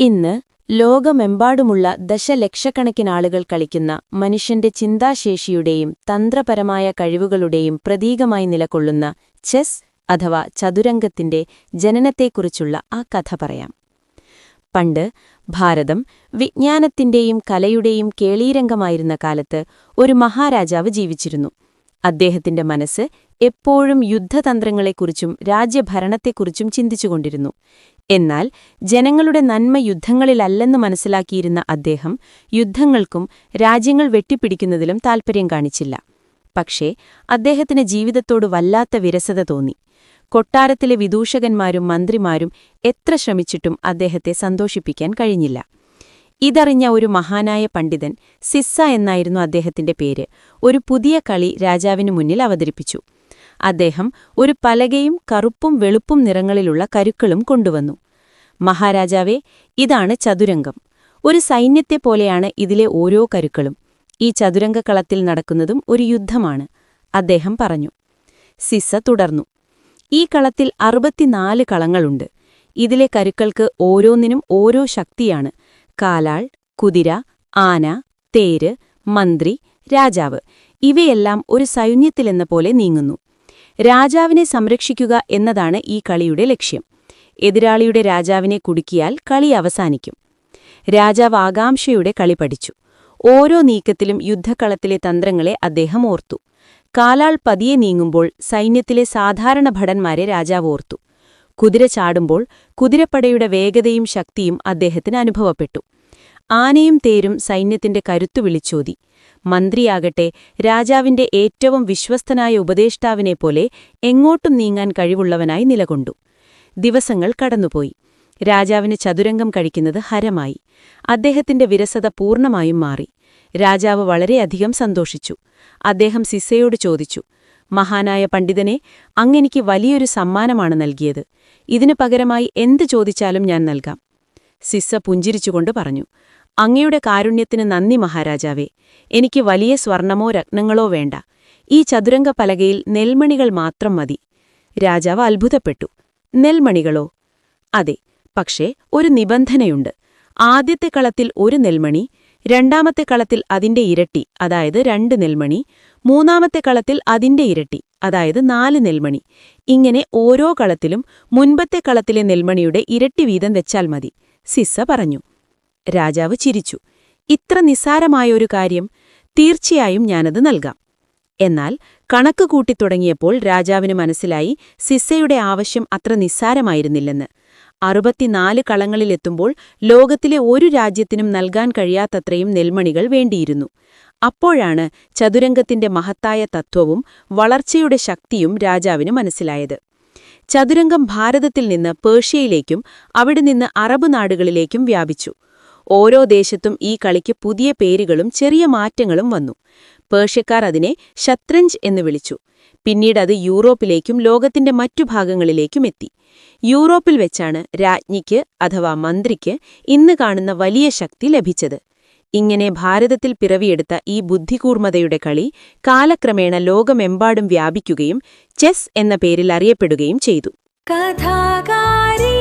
ഇന്ന് ലോകമെമ്പാടുമുള്ള ദശലക്ഷക്കണക്കിനാളുകൾ കളിക്കുന്ന മനുഷ്യന്റെ ചിന്താശേഷിയുടെയും തന്ത്രപരമായ കഴിവുകളുടെയും പ്രതീകമായി നിലകൊള്ളുന്ന ചെസ് അഥവാ ചതുരംഗത്തിന്റെ ജനനത്തെക്കുറിച്ചുള്ള ആ കഥ പറയാം. പണ്ട് ഭാരതം വിജ്ഞാനത്തിന്റെയും കലയുടെയും കേളീരംഗമായിരുന്ന കാലത്ത് ഒരു മഹാരാജാവ് ജീവിച്ചിരുന്നു. അദ്ദേഹത്തിന്റെ മനസ്സ് എപ്പോഴും യുദ്ധതന്ത്രങ്ങളെക്കുറിച്ചും രാജ്യഭരണത്തെക്കുറിച്ചും ചിന്തിച്ചുകൊണ്ടിരുന്നു. എന്നാൽ ജനങ്ങളുടെ നന്മ യുദ്ധങ്ങളിലല്ലെന്ന് മനസ്സിലാക്കിയിരുന്ന അദ്ദേഹം യുദ്ധങ്ങൾക്കും രാജ്യങ്ങൾ വെട്ടിപ്പിടിക്കുന്നതിലും താൽപര്യം കാണിച്ചില്ല. പക്ഷേ അദ്ദേഹത്തിന് ജീവിതത്തോട് വല്ലാത്ത വിരസത തോന്നി. കൊട്ടാരത്തിലെ വിദൂഷകന്മാരും മന്ത്രിമാരും എത്ര ശ്രമിച്ചിട്ടും അദ്ദേഹത്തെ സന്തോഷിപ്പിക്കാൻ കഴിഞ്ഞില്ല. ഇതറിഞ്ഞ ഒരു മഹാനായ പണ്ഡിതൻ, സിസ്സ എന്നായിരുന്നു അദ്ദേഹത്തിന്റെ പേര്, ഒരു പുതിയ കളി രാജാവിനു മുന്നിൽ അവതരിപ്പിച്ചു. അദ്ദേഹം ഒരു പലകയും കറുപ്പും വെളുപ്പും നിറങ്ങളിലുള്ള കരുക്കളും കൊണ്ടുവന്നു. മഹാരാജാവേ, ഇതാണ് ചതുരംഗം. ഒരു സൈന്യത്തെപ്പോലെയാണ് ഇതിലെ ഓരോ കരുക്കളും. ഈ ചതുരംഗക്കളത്തിൽ നടക്കുന്നതും ഒരു യുദ്ധമാണ്, അദ്ദേഹം പറഞ്ഞു. സിസ്സ തുടർന്നു. ഈ കളത്തിൽ 64 കളങ്ങളുണ്ട്. ഇതിലെ കരുക്കൾക്ക് ഓരോന്നിനും ഓരോ ശക്തിയാണ്. കാലാൾ, കുതിര, ആന, തേര്, മന്ത്രി, രാജാവ് ഇവയെല്ലാം ഒരു സൈന്യത്തിലെന്ന പോലെ നീങ്ങുന്നു. രാജാവിനെ സംരക്ഷിക്കുക എന്നതാണ് ഈ കളിയുടെ ലക്ഷ്യം. എതിരാളിയുടെ രാജാവിനെ കുടുക്കിയാൽ കളി അവസാനിക്കും. രാജാവ് ആകാംക്ഷയുടെ കളി പഠിച്ചു. ഓരോ നീക്കത്തിലും യുദ്ധക്കളത്തിലെ തന്ത്രങ്ങളെ അദ്ദേഹം ഓർത്തു. കാലാൾ പതിയെ നീങ്ങുമ്പോൾ സൈന്യത്തിലെ സാധാരണ ഭടന്മാരെ രാജാവ് ഓർത്തു. കുതിര ചാടുമ്പോൾ കുതിരപ്പടയുടെ വേഗതയും ശക്തിയും അദ്ദേഹത്തിന് അനുഭവപ്പെട്ടു. ആനയും തേരും സൈന്യത്തിന്റെ കരുത്തു വിളിച്ചോതി. മന്ത്രിയാകട്ടെ രാജാവിന്റെ ഏറ്റവും വിശ്വസ്തനായ ഉപദേഷ്ടാവിനെപ്പോലെ എങ്ങോട്ടും നീങ്ങാൻ കഴിവുള്ളവനായി നിലകൊണ്ടു. ദിവസങ്ങൾ കടന്നുപോയി. രാജാവിന് ചതുരംഗം കഴിക്കുന്നത് ഹരമായി. അദ്ദേഹത്തിന്റെ വിരസത പൂർണ്ണമായും മാറി. രാജാവ് വളരെയധികം സന്തോഷിച്ചു. അദ്ദേഹം സിസ്സയോട് ചോദിച്ചു, മഹാനായ പണ്ഡിതനെ, അങ്ങെനിക്ക് വലിയൊരു സമ്മാനമാണ് നൽകിയത്. ഇതിനു പകരമായി എന്ത് ചോദിച്ചാലും ഞാൻ നൽകാം. സിസ്സ പുഞ്ചിരിച്ചുകൊണ്ട് പറഞ്ഞു, അങ്ങയുടെ കാരുണ്യത്തിന് നന്ദി മഹാരാജാവേ. എനിക്ക് വലിയ സ്വർണമോ രത്നങ്ങളോ വേണ്ട. ഈ ചതുരംഗ പലകയിൽ നെൽമണികൾ മാത്രം മതി. രാജാവ് അത്ഭുതപ്പെട്ടു. നെൽമണികളോ? അതെ, പക്ഷേ ഒരു നിബന്ധനയുണ്ട്. ആദ്യത്തെ കളത്തിൽ 1 നെൽമണി, രണ്ടാമത്തെ കളത്തിൽ അതിന്റെ ഇരട്ടി, അതായത് 2 നെൽമണി, മൂന്നാമത്തെ കളത്തിൽ അതിന്റെ ഇരട്ടി, അതായത് 4 നെൽമണി. ഇങ്ങനെ ഓരോ കളത്തിലും മുൻപത്തെ കളത്തിലെ നെൽമണിയുടെ ഇരട്ടി വീതം വെച്ചാൽ മതി, സിസ്സ പറഞ്ഞു. രാജാവ് ചിരിച്ചു. ഇത്ര നിസ്സാരമായൊരു കാര്യം? തീർച്ചയായും ഞാനത് നൽകാം. എന്നാൽ കണക്ക് കൂട്ടിത്തുടങ്ങിയപ്പോൾ രാജാവിന് മനസ്സിലായി സിസ്സയുടെ ആവശ്യം അത്ര നിസ്സാരമായിരുന്നില്ലെന്ന്. 64 കളങ്ങളിലെത്തുമ്പോൾ ലോകത്തിലെ ഒരു രാജ്യത്തിനും നൽകാൻ കഴിയാത്തത്രയും നെൽമണികൾ വേണ്ടിയിരുന്നു. അപ്പോഴാണ് ചതുരംഗത്തിന്റെ മഹത്തായ തത്വവും വളർച്ചയുടെ ശക്തിയും രാജാവിന് മനസ്സിലായത്. ചതുരംഗം ഭാരതത്തിൽ നിന്ന് പേർഷ്യയിലേക്കും അവിടെ നിന്ന് അറബ് നാടുകളിലേക്കും വ്യാപിച്ചു. ഓരോ ദേശത്തും ഈ കളിക്ക് പുതിയ പേരുകളും ചെറിയ മാറ്റങ്ങളും വന്നു. പേർഷ്യക്കാർ അതിനെ ഷത്രഞ്ച് എന്ന് വിളിച്ചു. പിന്നീട് അത് യൂറോപ്പിലേക്കും ലോകത്തിന്റെ മറ്റു ഭാഗങ്ങളിലേക്കും എത്തി. യൂറോപ്പിൽ വെച്ചാണ് രാജ്ഞിക്ക് അഥവാ മന്ത്രിക്ക് ഇന്ന് കാണുന്ന വലിയ ശക്തി ലഭിച്ചത്. ഇങ്ങനെ ഭാരതത്തിൽ പിറവിയെടുത്ത ഈ ബുദ്ധികൂർമ്മതയുടെ കളി കാലക്രമേണ ലോകമെമ്പാടും വ്യാപിക്കുകയും ചെസ് എന്ന പേരിൽ അറിയപ്പെടുകയും ചെയ്തു. കഥാകാരി